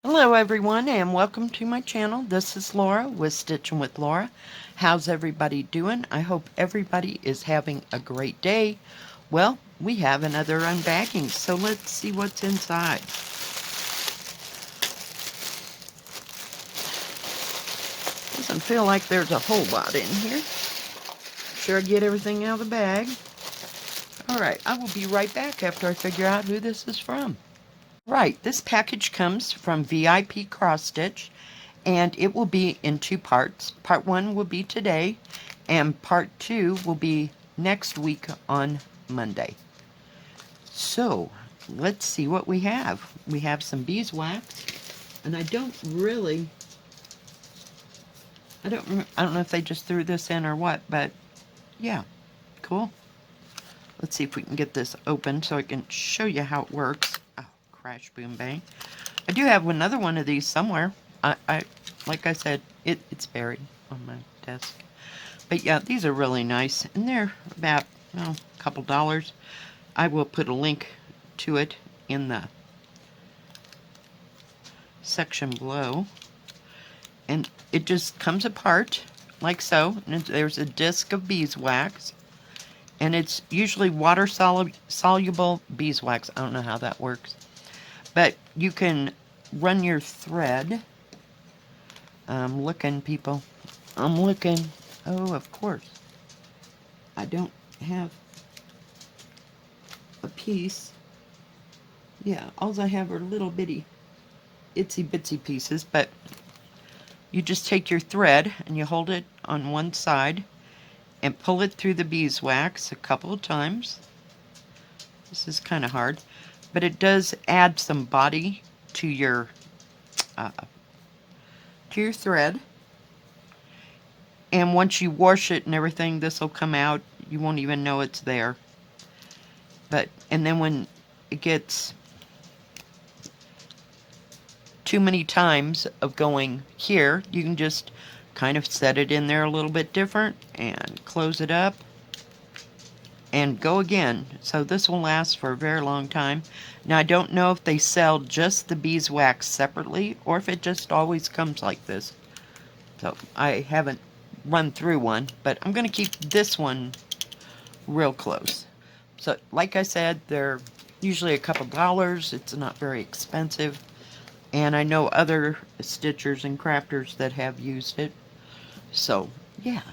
Hello everyone and welcome to my channel. This is Laura with Stitching with Laura. How's everybody doing? I hope everybody is having a great day. Well, we have another unbagging, so let's see what's inside. Doesn't feel like there's a whole lot in here. Sure, I get everything out of the bag. Alright, I will be right back after I figure out who this is from. Right, this package comes from VIPCrossStitch, and it will be in two parts. Part 1 will be today, and Part 2 will be next week on Monday. So, let's see what we have. We have some beeswax, and I don't know if they just threw this in or what, but yeah, cool. Let's see if we can get this open so I can show you how it works. Oh, crash, boom, bang. I do have another one of these somewhere. Like I said, it's buried on my desk. But yeah, these are really nice, and they're about a couple dollars. I will put a link to it in the section below. And it just comes apart like so. And there's a disc of beeswax. And it's usually water soluble beeswax. I don't know how that works. But you can run your thread. I'm looking, people. I'm looking. Oh, of course. I don't have a piece. Yeah, all I have are little bitty itsy bitsy pieces, but you just take your thread and you hold it on one side and pull it through the beeswax a couple of times. This is kind of hard, but it does add some body to your thread. And once you wash it and everything, this will come out. You won't even know it's there. And then when it gets too many times of going here, you can just kind of set it in there a little bit different and close it up and go again. So this will last for a very long time. Now I don't know if they sell just the beeswax separately or if it just always comes like this. So I haven't run through one, but I'm going to keep this one real close. So like I said, they're usually a couple dollars. It's not very expensive. And I know other stitchers and crafters that have used it. So, yeah.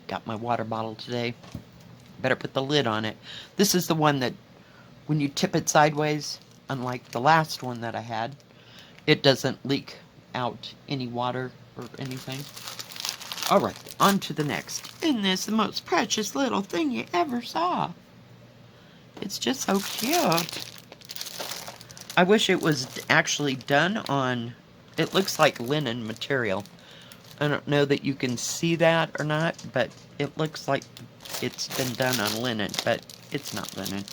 Got my water bottle today. Better put the lid on it. This is the one that, when you tip it sideways, unlike the last one that I had, it doesn't leak out any water or anything. Alright, on to the next. Isn't this the most precious little thing you ever saw? It's just so cute. I wish it was actually done on, it looks like linen material. I don't know that you can see that or not, but it looks like it's been done on linen, but it's not linen.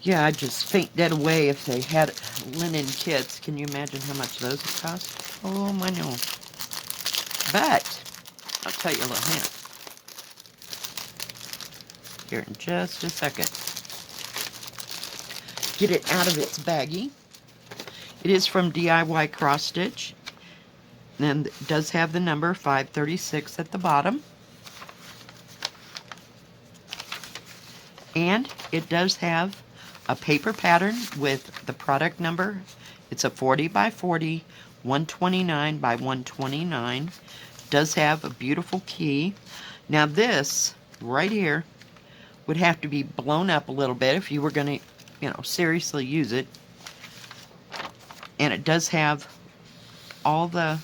Yeah, I'd just faint dead away if they had linen kits. Can you imagine how much those would cost? Oh, I know. But, I'll tell you a little hint. Here in just a second. Get it out of its baggie. It is from DIY Cross Stitch, and it does have the number 536 at the bottom. And it does have a paper pattern with the product number. It's a 40 by 40, 129 by 129. Does have a beautiful key. Now this right here would have to be blown up a little bit if you were going to, seriously use it. And it does have all the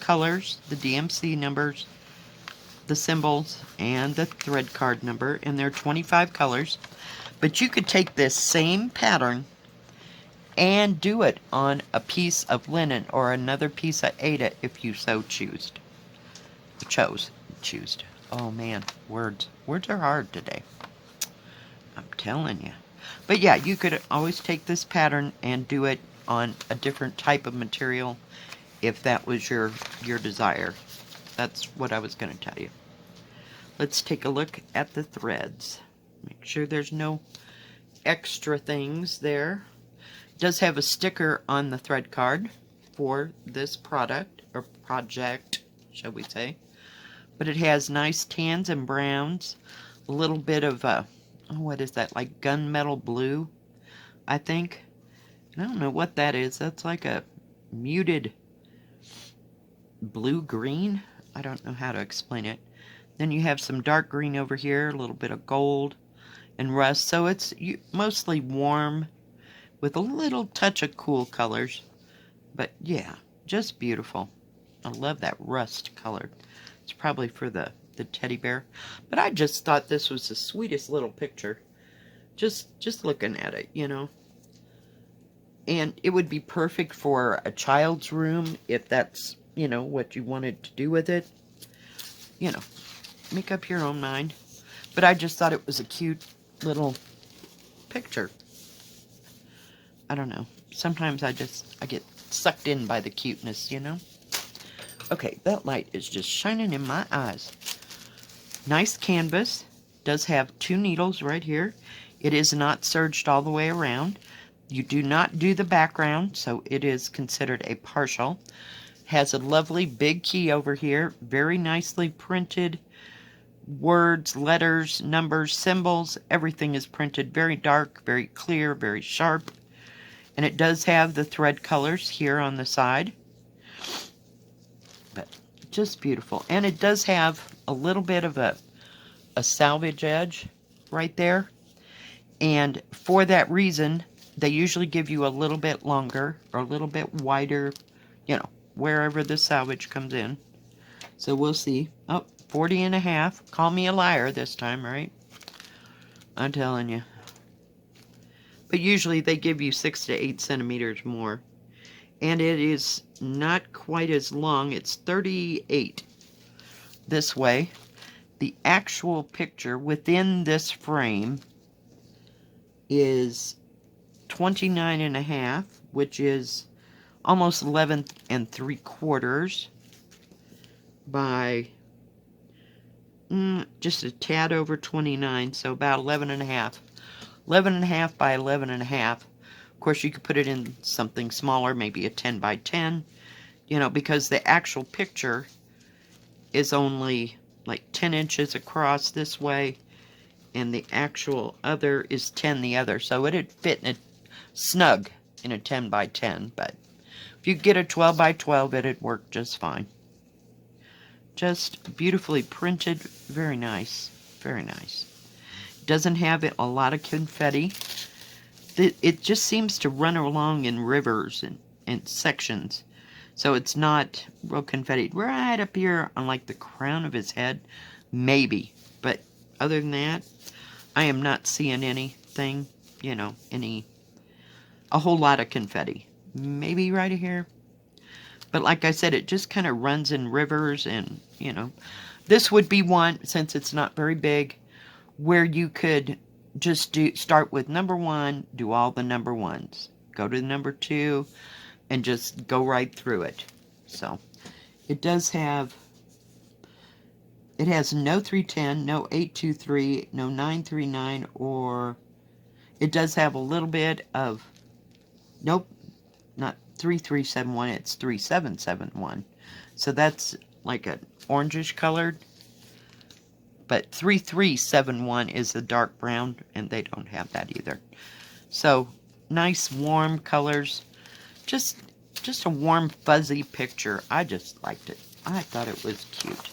colors, the DMC numbers, the symbols, and the thread card number, and there are 25 colors. But you could take this same pattern and do it on a piece of linen or another piece of Aida if you so chose. Oh man, words are hard today. I'm telling you. But yeah, you could always take this pattern and do it on a different type of material if that was your desire. That's what I was going to tell you. Let's take a look at the threads. Make sure there's no extra things there. Does have a sticker on the thread card for this product, or project, shall we say. But it has nice tans and browns, a little bit of, what is that, like gunmetal blue, I think. And I don't know what that is. That's like a muted blue-green. I don't know how to explain it. Then you have some dark green over here, a little bit of gold and rust. So it's mostly warm with a little touch of cool colors. But yeah, just beautiful. I love that rust color. It's probably for the teddy bear. But I just thought this was the sweetest little picture. Just looking at it, you know. And it would be perfect for a child's room if that's, you know, what you wanted to do with it. You know, make up your own mind. But I just thought it was a cute little picture. I don't know. Sometimes I get sucked in by the cuteness, you know? Okay, that light is just shining in my eyes. Nice canvas. Does have 2 needles right here. It is not serged all the way around. You do not do the background, so it is considered a partial. Has a lovely big key over here. Very nicely printed. Words, letters, numbers, symbols. Everything is printed very dark, very clear, very sharp. And it does have the thread colors here on the side. But just beautiful. And it does have a little bit of a salvage edge right there. And for that reason, they usually give you a little bit longer or a little bit wider, you know, wherever the salvage comes in. So we'll see. Oh, 40.5. Call me a liar this time, right? I'm telling you. But usually they give you 6 to 8 centimeters more. And it is not quite as long. It's 38 this way. The actual picture within this frame is 29.5, which is almost 11 3/4 by just a tad over 29, so about 11.5. 11.5 by 11.5. Of course, you could put it in something smaller, maybe a 10 by 10, you know, because the actual picture is only like 10 inches across this way, and the actual other is 10 the other. So it'd fit in a snug in a 10 by 10, but if you get a 12 by 12, it'd work just fine. Just beautifully printed. Very nice. Very nice. Doesn't have a lot of confetti. It just seems to run along in rivers and sections. So it's not real confetti. Right up here on like the crown of his head. Maybe. But other than that, I am not seeing anything, you know, a whole lot of confetti. Maybe right here. But like I said, it just kind of runs in rivers and, you know. This would be one, since it's not very big, where you could just start with number 1, do all the number 1s. Go to number 2, and just go right through it. So, it does have, it has no 310, no 823, no 939, or it does have a little bit of, nope, not 3371, it's 3771. So that's like an orangish colored. But 3371 is a dark brown, and they don't have that either. So, nice warm colors. Just a warm, fuzzy picture. I just liked it. I thought it was cute.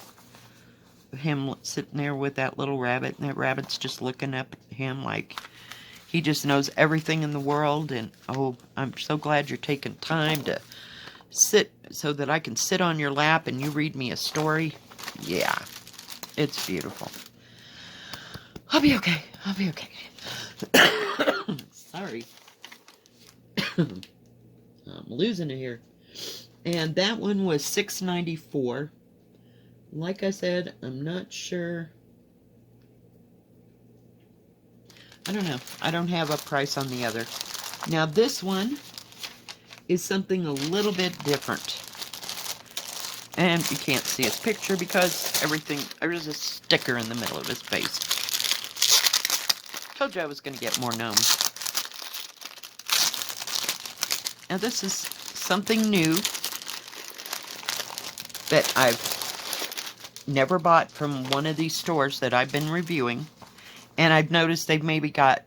Him sitting there with that little rabbit, and that rabbit's just looking up at him like he just knows everything in the world. And, oh, I'm so glad you're taking time to sit so that I can sit on your lap and you read me a story. Yeah. It's beautiful. I'll be okay. I'll be okay. Sorry. I'm losing it here. And that one was $6.94. Like I said, I'm not sure. I don't know. I don't have a price on the other. Now this one is something a little bit different. And you can't see his picture because there's a sticker in the middle of his face. Told you I was going to get more gnomes. Now this is something new that I've never bought from one of these stores that I've been reviewing. And I've noticed they've maybe got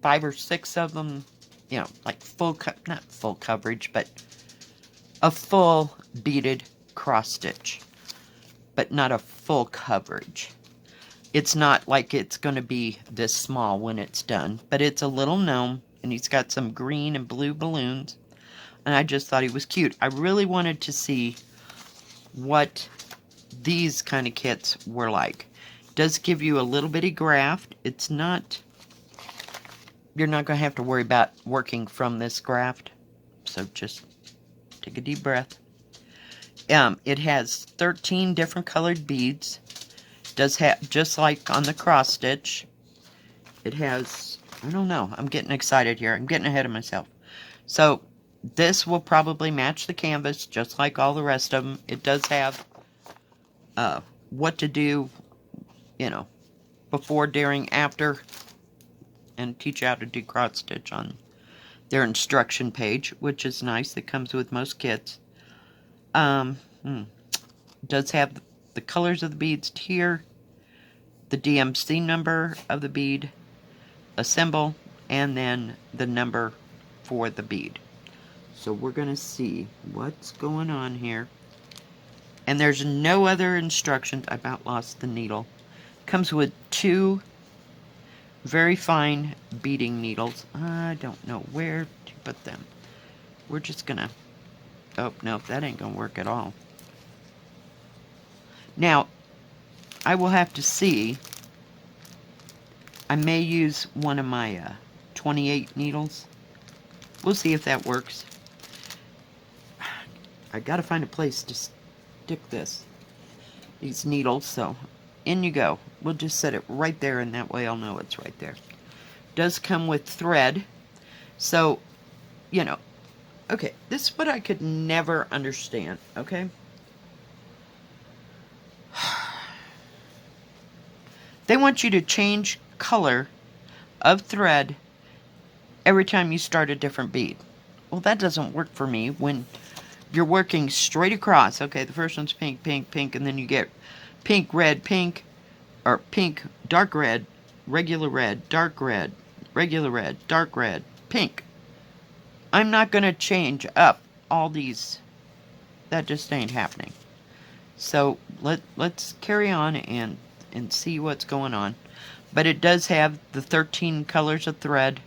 5 or 6 of them, you know, like not full coverage, but a full beaded cross stitch, but not a full coverage. It's not like it's going to be this small when it's done, but it's a little gnome, and he's got some green and blue balloons, and I just thought he was cute. I really wanted to see what these kind of kits were like. It does give you a little bitty graft. It's not, you're not going to have to worry about working from this graft, so just take a deep breath. It has 13 different colored beads. Does have, just like on the cross stitch, it has, I don't know, I'm getting excited here. I'm getting ahead of myself. So this will probably match the canvas just like all the rest of them. It does have what to do, you know, before, during, after, and teach you how to do cross stitch on their instruction page, which is nice. It comes with most kits. Does have the colors of the beads here, the DMC number of the bead, a symbol, and then the number for the bead. So we're going to see what's going on here. And there's no other instructions. I about lost the needle. Comes with 2 very fine beading needles. I don't know where to put them. We're just going to... Oh, no, that ain't going to work at all. Now, I will have to see. I may use one of my 28 needles. We'll see if that works. I gotta find a place to stick these needles, so in you go. We'll just set it right there, and that way I'll know it's right there. Does come with thread, so, you know, okay, this is what I could never understand, okay? They want you to change color of thread every time you start a different bead. Well, that doesn't work for me when you're working straight across. Okay, the first one's pink, pink, pink, and then you get pink, red, pink, or pink, dark red, regular red, dark red, regular red, dark red, pink. I'm not going to change up all these. That just ain't happening. So let's carry on and see what's going on. But it does have the 13 colors of thread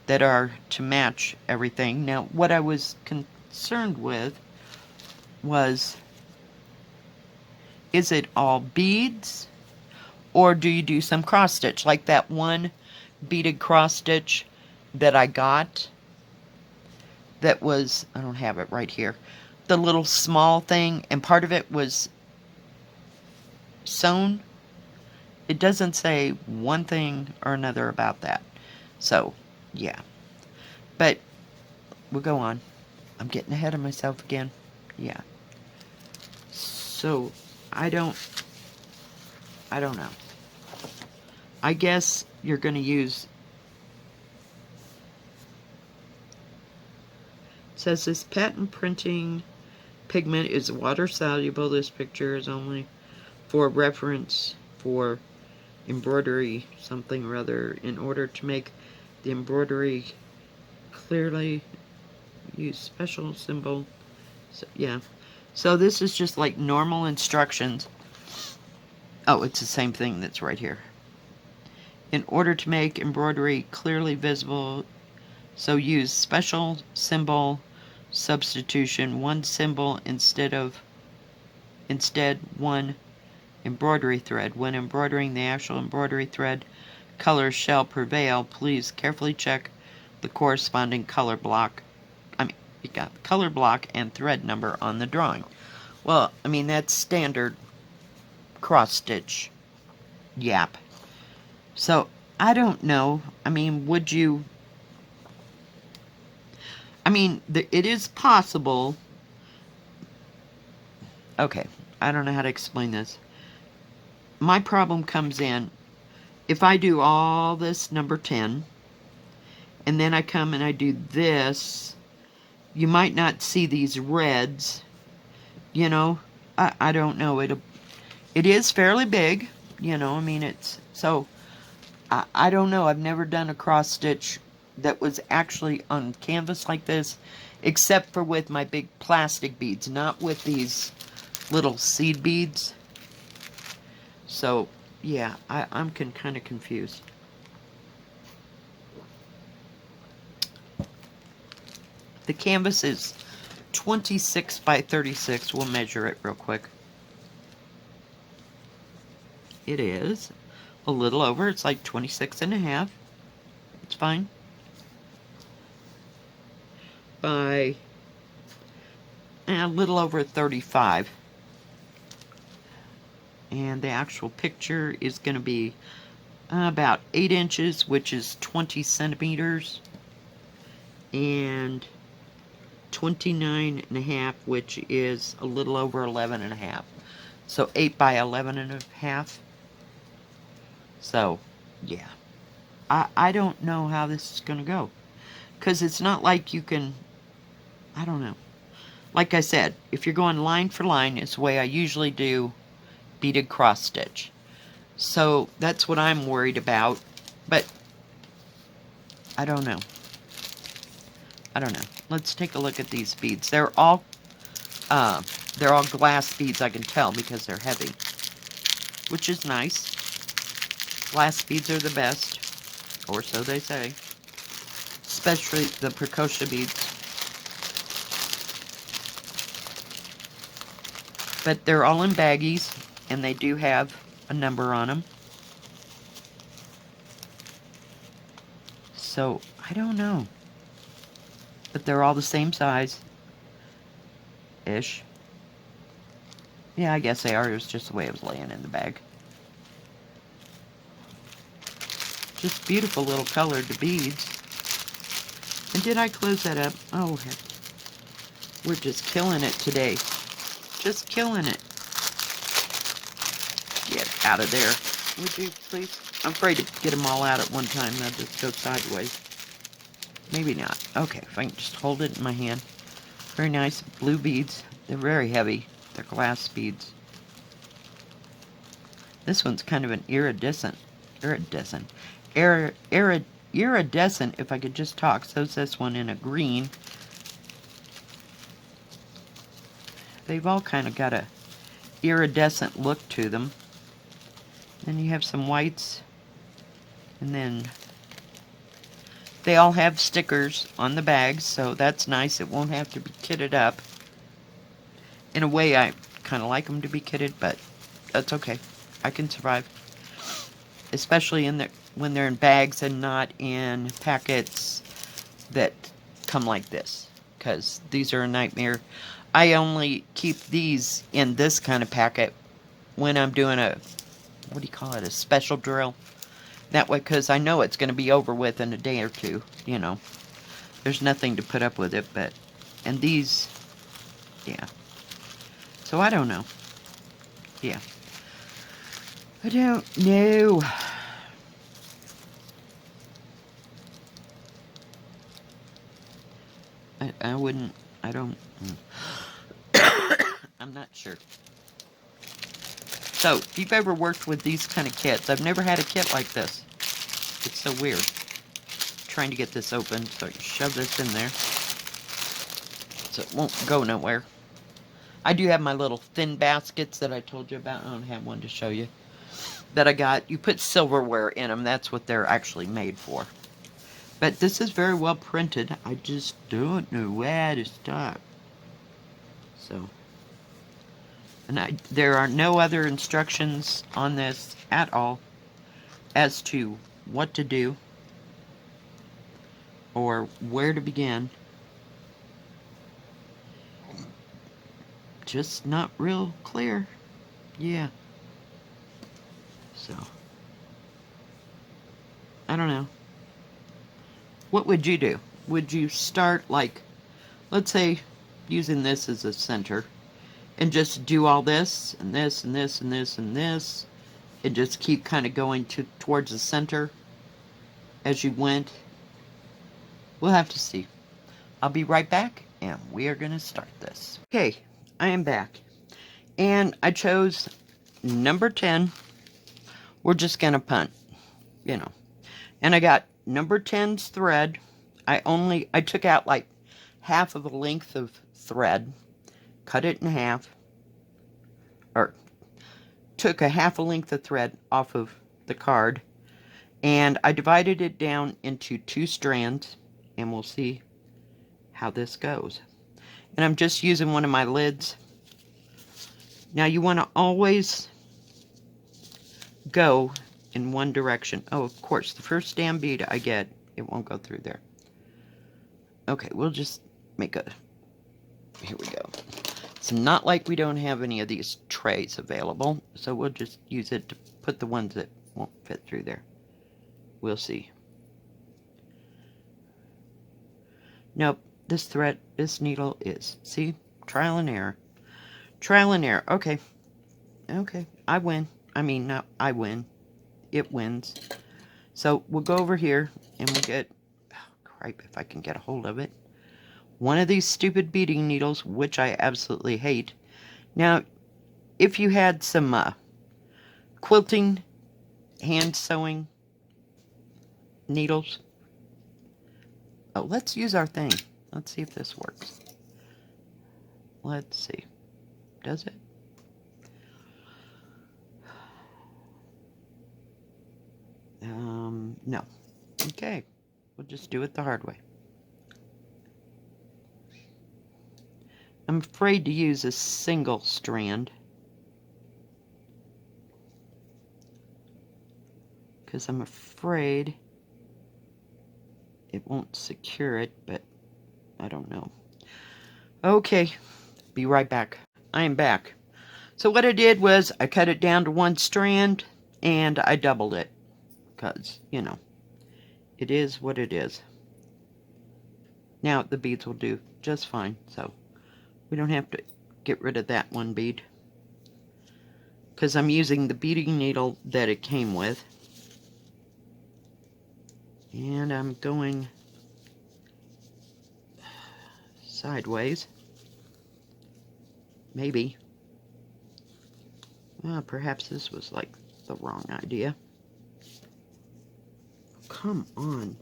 that are to match everything. Now, what I was concerned with was, is it all beads, or do you do some cross stitch like that one beaded cross stitch that I got that was, I don't have it right here, the little small thing, and part of it was sewn. It doesn't say one thing or another about that. So, yeah. But we'll go on. I'm getting ahead of myself again. Yeah. So, I don't know. I guess you're going to use... It says this patent printing pigment is water soluble. This picture is only for reference for embroidery something or other. In order to make the embroidery clearly, use special symbol. So, yeah. So this is just like normal instructions. Oh, it's the same thing that's right here. In order to make embroidery clearly visible, so use special symbol substitution, one symbol instead one embroidery thread. When embroidering, the actual embroidery thread colors shall prevail. Please carefully check the corresponding color block. You got the color block and thread number on the drawing. Well, I mean, that's standard cross stitch yap. So, I don't know. I mean, would you... I mean, it is possible... Okay, I don't know how to explain this. My problem comes in, if I do all this number 10, and then I come and I do this, you might not see these reds, you know. I don't know. It is fairly big, you know. I mean, it's so. I don't know. I've never done a cross stitch that was actually on canvas like this, except for with my big plastic beads, not with these little seed beads. So, yeah, I'm kind of confused. The canvas is 26 by 36. We'll measure it real quick. It is a little over. It's like 26 and a half. It's fine. By a little over 35. And the actual picture is going to be about 8 inches, which is 20 centimeters, and 29 and a half, which is a little over 11 and a half. So 8 by 11 and a half. So, yeah. I don't know how this is going to go. Because it's not like you can, I don't know. Like I said, if you're going line for line, it's the way I usually do beaded cross stitch. So that's what I'm worried about. But I don't know. I don't know. Let's take a look at these beads. They're all glass beads, I can tell, because they're heavy, which is nice. Glass beads are the best, or so they say. Especially the preciosa beads. But they're all in baggies, and they do have a number on them. So, I don't know. But they're all the same size. Ish. Yeah, I guess they are. It was just the way it was laying in the bag. Just beautiful little colored beads. And did I close that up? Oh, heck. We're just killing it today. Just killing it. Get out of there. Would you, please? I'm afraid to get them all out at one time. They'll just go sideways. Maybe not. Okay, if I can just hold it in my hand. Very nice blue beads. They're very heavy. They're glass beads. This one's kind of an iridescent, if I could just talk. So's this one in a green. They've all kind of got a iridescent look to them. Then you have some whites. And then they all have stickers on the bags, so that's nice. It won't have to be kitted up. In a way, I kind of like them to be kitted, but that's okay. I can survive. Especially when they're in bags and not in packets that come like this. Because these are a nightmare. I only keep these in this kind of packet when I'm doing a, what do you call it, a special drill. That way, because I know it's going to be over with in a day or two, you know. There's nothing to put up with it, but, and these, yeah. So I don't know. Yeah. I don't know. I wouldn't, I don't, I'm not sure. So, if you've ever worked with these kind of kits, I've never had a kit like this. It's so weird. Trying to get this open, so I can shove this in there. So it won't go nowhere. I do have my little thin baskets that I told you about. I don't have one to show you. That I got. You put silverware in them. That's what they're actually made for. But this is very well printed. I just don't know where to start. So. And there are no other instructions on this at all as to what to do or where to begin. Just not real clear. Yeah. So. I don't know. What would you do? Would you start like, let's say, using this as a center, and just do all this, and this, and this, and this, and this, and just keep kind of going towards the center as you went? We'll have to see. I'll be right back, and we are going to start this. Okay, I am back. And I chose number 10. We're just going to punt, you know. And I got number 10's thread. I took out like half of a length of thread, cut it in half, or took a half a length of thread off of the card, and I divided it down into 2 strands, and we'll see how this goes. And I'm just using one of my lids. Now you want to always go in one direction. Oh, of course, the first damn bead I get, it won't go through there. Okay, we'll just make a... Here we go. It's not like we don't have any of these trays available, so we'll just use it to put the ones that won't fit through there. We'll see. Nope, this needle is. See? Trial and error. Trial and error. Okay. Okay, I win. I mean, not I win. It wins. So we'll go over here and we'll get... Oh, cripe, if I can get a hold of it. One of these stupid beading needles, which I absolutely hate. Now, if you had some quilting, hand sewing needles. Oh, let's use our thing. Let's see if this works. Let's see. Does it? No. Okay. We'll just do it the hard way. I'm afraid to use a single strand, because I'm afraid it won't secure it, but I don't know. Okay, be right back. I am back. So what I did was I cut it down to 1 strand and I doubled it, because, you know, it is what it is. Now the beads will do just fine, so we don't have to get rid of that one bead, because I'm using the beading needle that it came with. And I'm going sideways. Maybe. Well, perhaps this was like the wrong idea. Come on.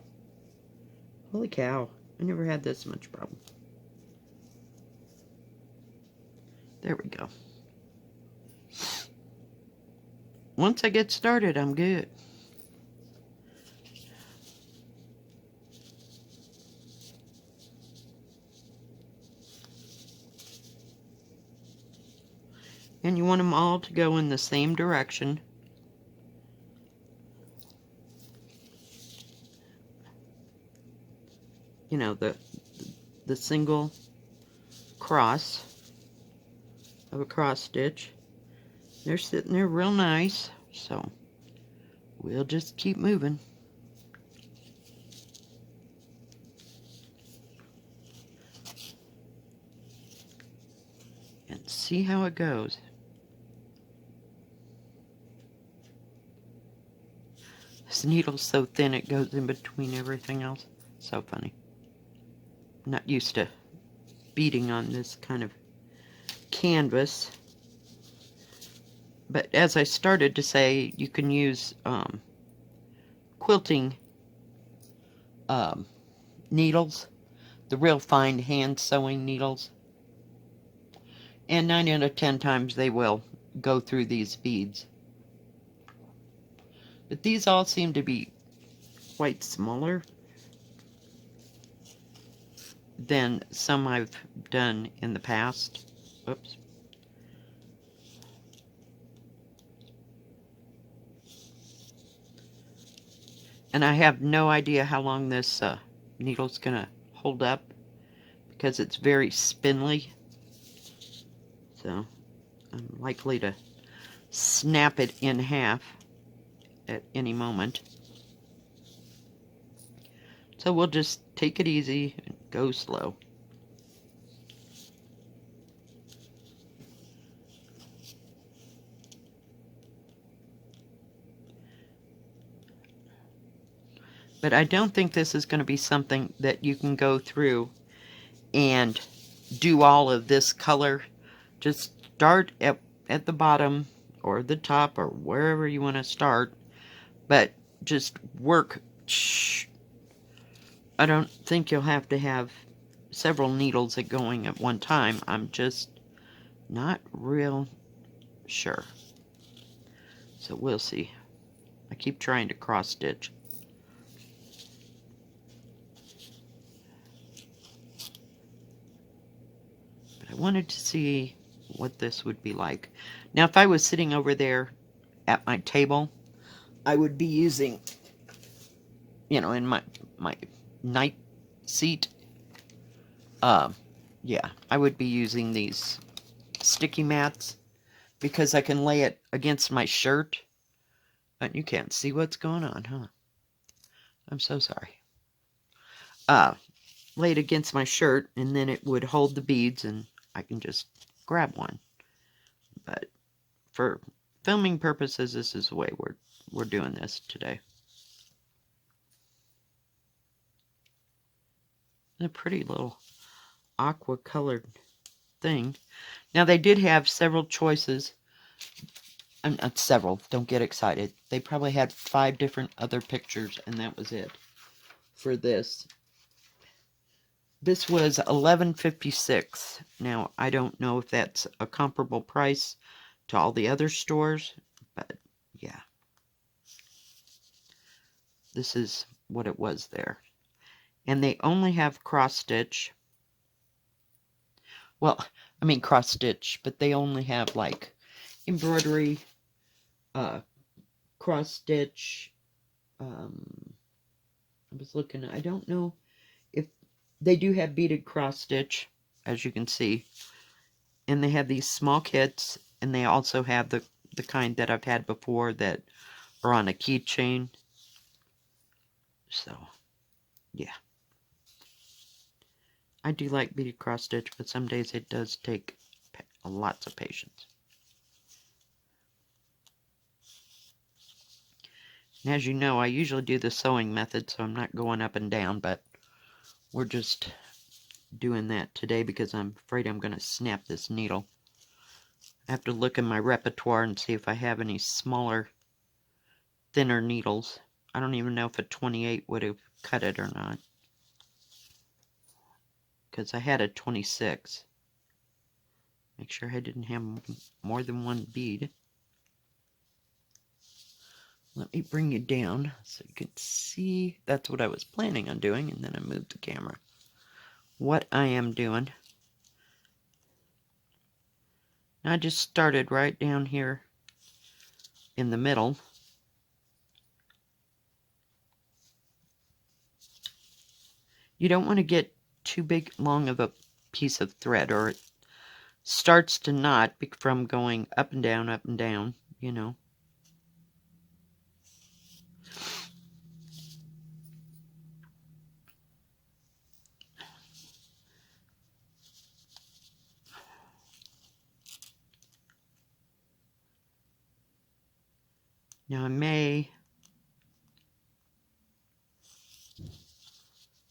Holy cow. I never had this much problem. There we go. Once I get started, I'm good. And you want them all to go in the same direction. You know, the single cross of a cross stitch. They're sitting there real nice, so we'll just keep moving. And see how it goes. This needle's so thin it goes in between everything else. So funny. I'm not used to beading on this kind of canvas. But as I started to say, you can use quilting needles, the real fine hand sewing needles. And 9 out of 10 times they will go through these beads. But these all seem to be quite smaller than some I've done in the past. Oops. And I have no idea how long this needle's gonna hold up, because it's very spindly. So I'm likely to snap it in half at any moment. So we'll just take it easy and go slow. But I don't think this is going to be something that you can go through and do all of this color. Just start at the bottom or the top or wherever you want to start, but just work. I don't think you'll have to have several needles going at one time. I'm just not real sure. So we'll see. I keep trying to cross stitch. But I wanted to see what this would be like. Now, if I was sitting over there at my table, I would be using, you know, in my night seat, yeah, I would be using these sticky mats because I can lay it against my shirt. And you can't see what's going on, huh? I'm so sorry. Lay it against my shirt, and then it would hold the beads, and I can just grab one. But for filming purposes, this is the way we're doing this today. A pretty little aqua colored thing. Now they did have several choices. Not several, don't get excited. They probably had 5 different other pictures, and that was it for this. This was $11.56. Now, I don't know if that's a comparable price to all the other stores, but yeah. This is what it was there. And they only have cross stitch. Well, I mean cross stitch, but they only have like embroidery, cross stitch. I was looking, I don't know if they do have beaded cross stitch, as you can see. And they have these small kits, and they also have the kind that I've had before that are on a keychain. So, yeah. I do like beaded cross stitch, but some days it does take lots of patience. And as you know, I usually do the sewing method, so I'm not going up and down, but we're just doing that today because I'm afraid I'm going to snap this needle. I have to look in my repertoire and see if I have any smaller, thinner needles. I don't even know if a 28 would have cut it or not, because I had a 26. Make sure I didn't have more than one bead. Let me bring you down so you can see. That's what I was planning on doing, and then I moved the camera. What I am doing. I just started right down here in the middle. You don't want to get too big, long of a piece of thread, or it starts to knot from going up and down, you know. Now I may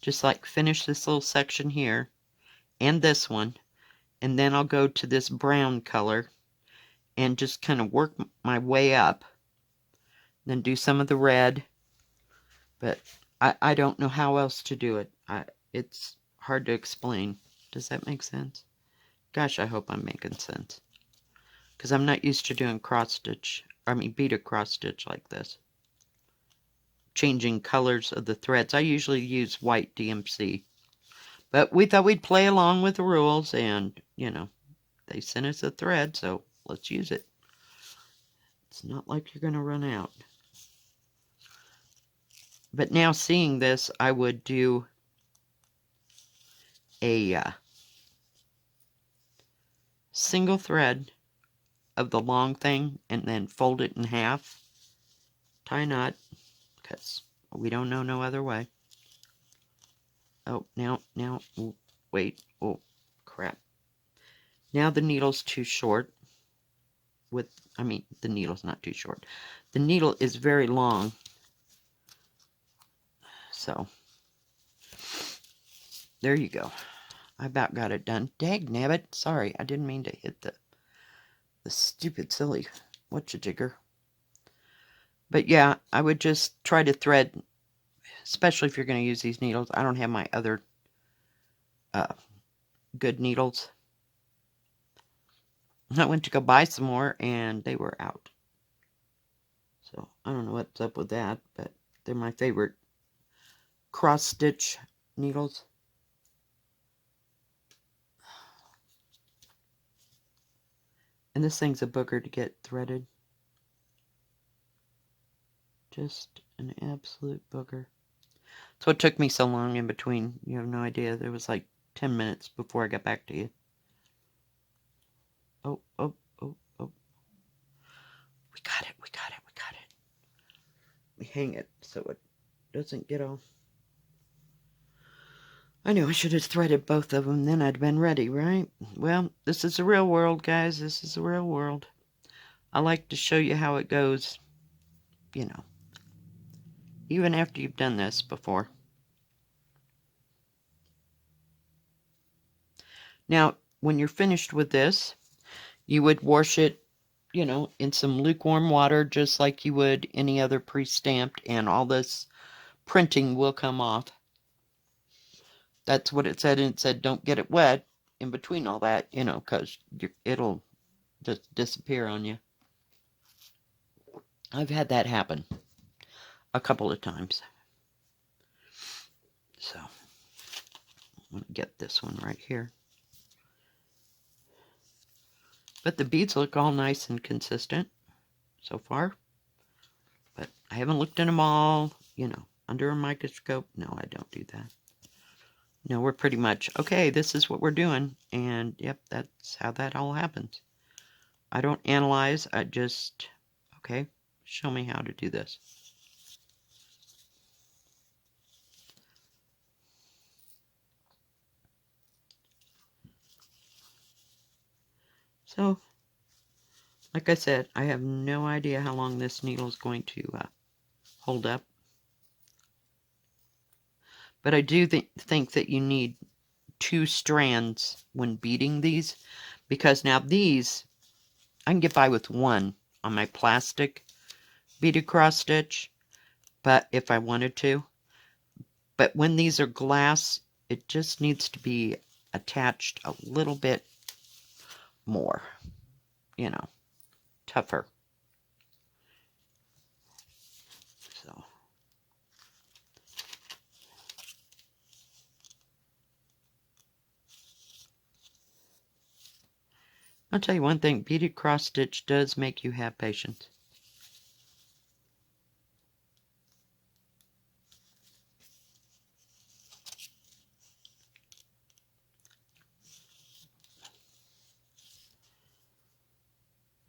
just like finish this little section here and this one, and then I'll go to this brown color and just kind of work my way up, then do some of the red. But I don't know how else to do it. It's hard to explain. Does that make sense? Gosh, I hope I'm making sense, because I'm not used to doing beaded cross stitch like this. Changing colors of the threads. I usually use white DMC. But we thought we'd play along with the rules, and, you know, they sent us a thread, so let's use it. It's not like you're going to run out. But now seeing this, I would do a single thread of the long thing and then fold it in half. Tie a knot, because we don't know no other way. Oh, now, oh, wait, oh, crap. Now the needle's too short. The needle's not too short. The needle is very long. So, there you go. I about got it done. Dag nabbit. Sorry, I didn't mean to hit the stupid silly whatcha-jigger. But yeah, I would just try to thread, especially if you're going to use these needles. I don't have my other good needles. I went to go buy some more, and they were out. So, I don't know what's up with that, but they're my favorite cross-stitch needles. And this thing's a booger to get threaded. Just an absolute booger. So it took me so long in between. You have no idea. There was like 10 minutes before I got back to you. Oh, oh, oh, oh. We got it, we got it, we got it. We hang it so it doesn't get off. I knew I should have threaded both of them, then I'd been ready, right? Well, this is the real world, guys. This is the real world. I like to show you how it goes, you know, even after you've done this before. Now, when you're finished with this, you would wash it, you know, in some lukewarm water, just like you would any other pre-stamped, and all this printing will come off. That's what it said, and it said don't get it wet in between all that, you know, because it'll just disappear on you. I've had that happen a couple of times. So, I'm going to get this one right here. But the beads look all nice and consistent so far. But I haven't looked at them all, you know, under a microscope. No, I don't do that. No, we're pretty much, okay, this is what we're doing. And, yep, that's how that all happens. I don't analyze. I just, okay, show me how to do this. So, like I said, I have no idea how long this needle is going to hold up. But I do think that you need 2 strands when beading these, because now these, I can get by with 1 on my plastic beaded cross stitch, but if I wanted to. But when these are glass, it just needs to be attached a little bit more, you know, tougher. So, I'll tell you one thing, beaded cross stitch does make you have patience.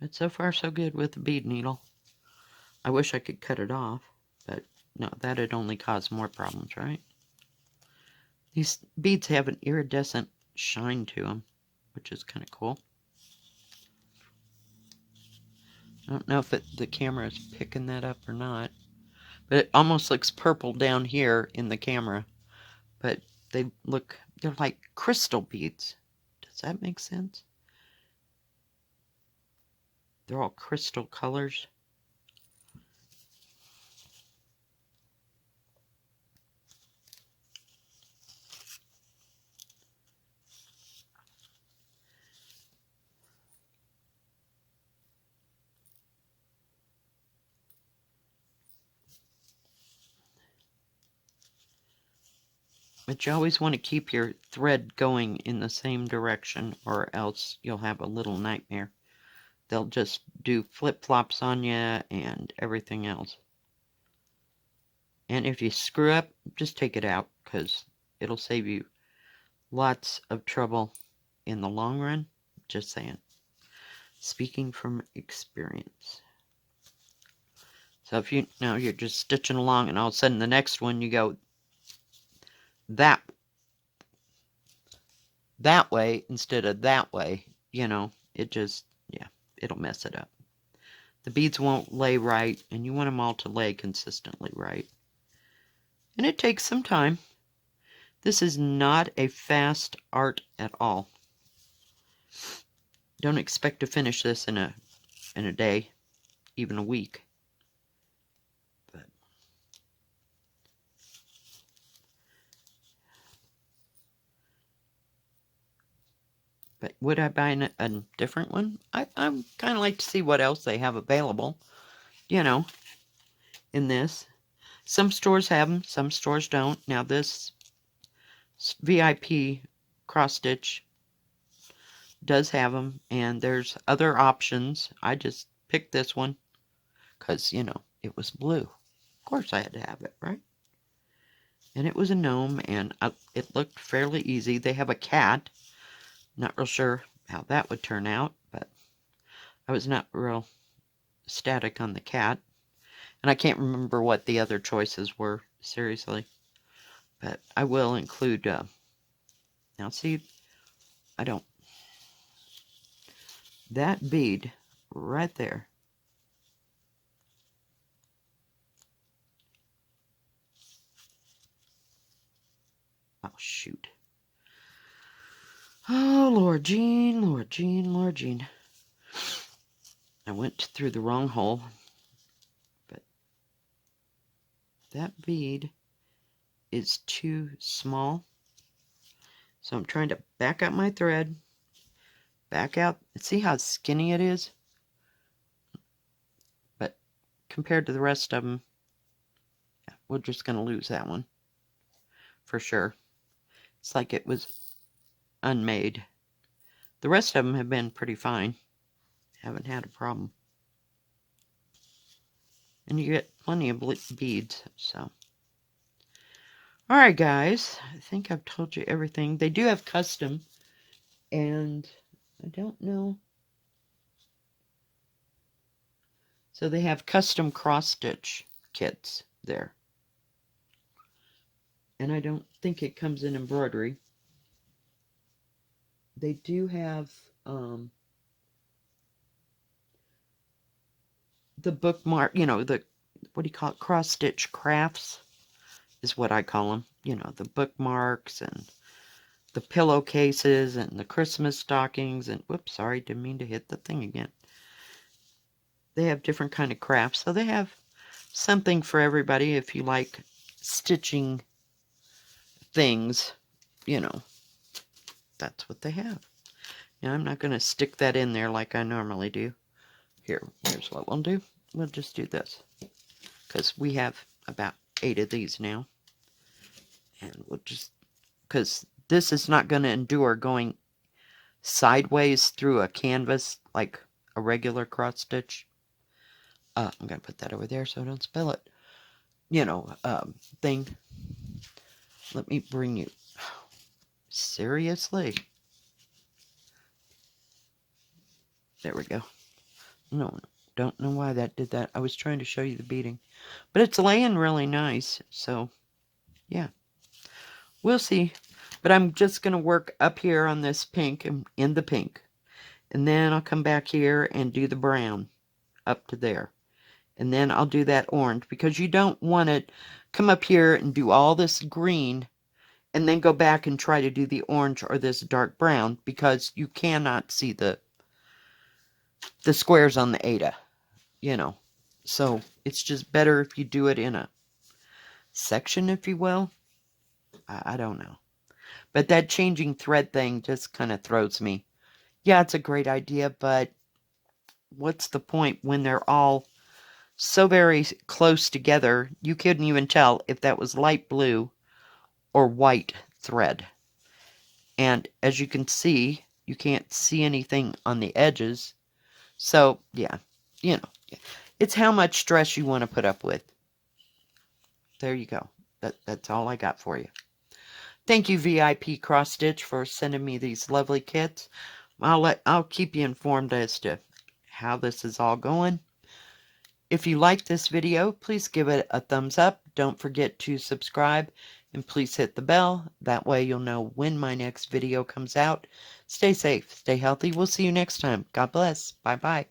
But so far so good with the bead needle. I wish I could cut it off, but no, that'd only cause more problems, right? These beads have an iridescent shine to them, which is kind of cool. I don't know if the camera is picking that up or not, but it almost looks purple down here in the camera, but they're like crystal beads. Does that make sense? They're all crystal colors. But you always want to keep your thread going in the same direction, or else you'll have a little nightmare. They'll just do flip-flops on you and everything else. And if you screw up, just take it out, because it'll save you lots of trouble in the long run. Just saying. Speaking from experience. So if you're just stitching along, and all of a sudden the next one you go that way instead of that way, you know, it just, yeah, it'll mess it up. The beads won't lay right, and you want them all to lay consistently right. And it takes some time. This is not a fast art at all. Don't expect to finish this in a day, even a week. But would I buy a different one? I'm kind of like to see what else they have available, you know, in this. Some stores have them, some stores don't. Now this VIP cross stitch does have them, and there's other options. I just picked this one because, you know, it was blue. Of course I had to have it, right? And it was a gnome, and it looked fairly easy. They have a cat. Not real sure how that would turn out, but I was not real static on the cat. And I can't remember what the other choices were, seriously. But I will include, now see, I don't, that bead right there. Oh, shoot. Oh, Lord Jean, Lord Jean, Lord Jean. I went through the wrong hole. But that bead is too small. So I'm trying to back out my thread. Back out. See how skinny it is? But compared to the rest of them, we're just going to lose that one. For sure. It's like it was unmade. The rest of them have been pretty fine. Haven't had a problem. And you get plenty of beads, so. Alright, guys. I think I've told you everything. They do have custom, and I don't know. So they have custom cross-stitch kits there. And I don't think it comes in embroidery. They do have the bookmark, you know, the, what do you call it, cross-stitch crafts is what I call them. You know, the bookmarks and the pillowcases and the Christmas stockings and, whoops, sorry, didn't mean to hit the thing again. They have different kind of crafts, so they have something for everybody if you like stitching things, you know. That's what they have. Now, I'm not going to stick that in there like I normally do. Here's what we'll do. We'll just do this. Because we have about 8 of these now. And we'll just... Because this is not going to endure going sideways through a canvas like a regular cross stitch. I'm going to put that over there so I don't spill it. You know, thing. Let me bring you... Seriously? There we go. No, don't know why that did that. I was trying to show you the beading. But it's laying really nice. So, yeah. We'll see. But I'm just going to work up here on this pink and in the pink. And then I'll come back here and do the brown up to there. And then I'll do that orange. Because you don't want to come up here and do all this green and then go back and try to do the orange or this dark brown. Because you cannot see the squares on the Ada. You know, so it's just better if you do it in a section, if you will. I don't know. But that changing thread thing just kind of throws me. Yeah, it's a great idea, but what's the point when they're all so very close together? You couldn't even tell if that was light blue or white thread. And as you can see, you can't see anything on the edges. So, yeah, you know. It's how much stress you want to put up with. There you go. That's all I got for you. Thank you, VIP Cross Stitch, for sending me these lovely kits. I'll keep you informed as to how this is all going. If you like this video, please give it a thumbs up. Don't forget to subscribe and please hit the bell. That way you'll know when my next video comes out. Stay safe, stay healthy. We'll see you next time. God bless. Bye-bye.